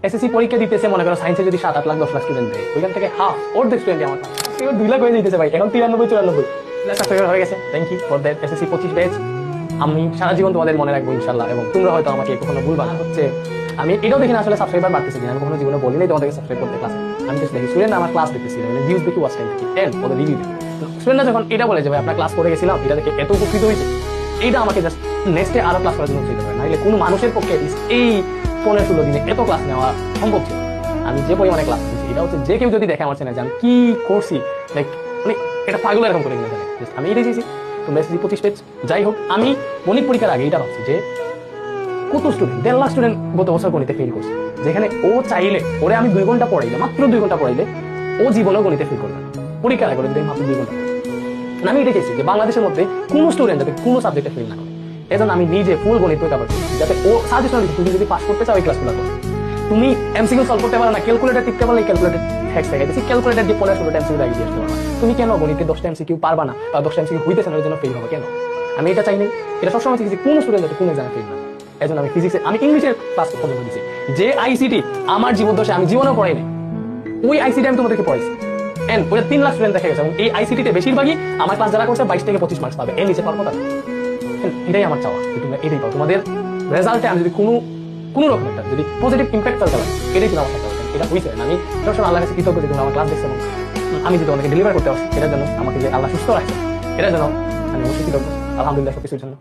SSC পরীক্ষা দিতেছে, মনে করো সায়েন্সে যদি 7-8 লাখ 10 লাখ স্টুডেন্ট দেয়, ওইখান থেকে হাফ অর্ধেক স্টুডেন্ট আমার 2 লাখ হয়ে যেতেছে ভাই, এখন 93-94 সাবস্ক্রাইবার হয়ে গেছে। Thank you for that SSC 25 batch. আমি সারা জীবন তোমাদের মনে রাখবো ইনশাল্লাহ, এবং তোমরা হয়তো আমাকে কখনো ভুলবা না। হচ্ছে আমি এটাও দেখি না আসলে সাবস্ক্রাইবার বাড়তেছে কিনা, আমি কখনো জীবনে বলি নাই তোমাদেরকে সাবস্ক্রাইব করতে ক্লাসে। আমি জাস্ট দেখি স্টুডেন্ট আমার ক্লাস দেখতেছি, মানে ভিউজ দেখি, ওয়াচ টাইম দেখি, এন্ড ওদের রিভিউ দেখি। স্টুডেন্টরা যখন এটা বলে যে ভাই আপনার ক্লাস করে গেছিলাম, এটা দেখে এত উপকৃত হয়েছে, এইটা আমাকে জাস্ট নেক্সটে আরো ক্লাস করার জন্য উৎসাহিত করে। নাহলে কোনো মানুষের পক্ষে এই 15-16 দিনে এত ক্লাস নেওয়া সম্ভব ছিল। আমি যে পরিমাণে ক্লাস নিয়েছি, এটা হচ্ছে যে কেউ যদি দেখে আমার চ্যানেলে যে আমি কি করছি, লাইক মানে এটা পাগল এরকম করে কিনা জানে। আমি এটাই চেয়েছি তোমরা এসএসসি 25 পেজ। যাই হোক, আমি গণিত পরীক্ষার আগে এটা ভাবছি যে কত স্টুডেন্ট, 1.5 লাখ স্টুডেন্ট গত বছর গণিতে ফেল করছে, যেখানে ও চাইলে, ওরে আমি 2 ঘন্টা পড়াইলে, মাত্র 2 ঘন্টা পড়াইলে ও জীবনেও গণিতে ফেল করবে না। পরীক্ষার আগে যদি মাত্র 2 ঘন্টা। আমি এটা চাইছি যে বাংলাদেশের মধ্যে কোনো স্টুডেন্ট যাতে কোনো সাবজেক্টে ফেল না করে। এজন্য আমি নিজে ফুল গণিত বই কভার করছি, যাতে ও সাজেশন দিচ্ছি তুমি যদি পাস করতে চাও এই ক্লাসগুলো করো। তুমি এমসিকিউ সলভ করতে পারো না, ক্যালকুলেটর টিপতে পারলে ক্যালকুলেটর হ্যাক্স দেখাইতেছি, ক্যালকুলেটর দিয়ে 15-16টা এমসিকিউ লাগিয়ে দিয়ে আসতে পারো না। তুমি কেন গণিতে 10টা এমসিকিউ পারবা না, বা 10টা এমসিকিউ হইতেছে না, এর জন্য ফেল হবে কেন? আমি এটা চাই নাই। এটা সবসময় চাইছি কোনো স্টুডেন্ট যাতে কোনো এক্সামে ফেল না। এজন্য আমি ফিজিক্সে, আমি ইংলিশের ক্লাস পর্যন্ত দিয়েছি, যে আইসিটি আমার জীবদ্দশে আমি জীবনেও পড়াই নাই, ওই আইসিটি আমি তোমাদেরকে পড়াইছি। এন্ড ওটা 3 লাখ স্টুডেন্ট দেখা গেছে, এবং এই আইসিটিতে বেশিরভাগই আমার ক্লাস যারা করছে 22 থেকে 25 মার্কস পাবে, এর নিচে পারবো না। এটাই আমার চাওয়া, তোমরা এটাই পাও। তোমাদের রেজাল্টে আমি যদি কোনো রকম একটা যদি পজিটিভ ইম্প্যাক্ট ফেলতে পারি, এটাই ছিল আমার সাথে। এটা হয়েছে, আমি সবসময় আল্লাহর কাছে কৃতজ্ঞ যে তোমরা আমার ক্লাস দেখছো, এবং আমি যদি তোমাদেরকে ডেলিভার করতে পারছি, এটার জন্য আমাকে যে আল্লাহ সুস্থ রাখছে, এটার জন্য আমি অবশ্যই কৃতজ্ঞ। আলহামদুলিল্লাহ সবকিছুর জন্য।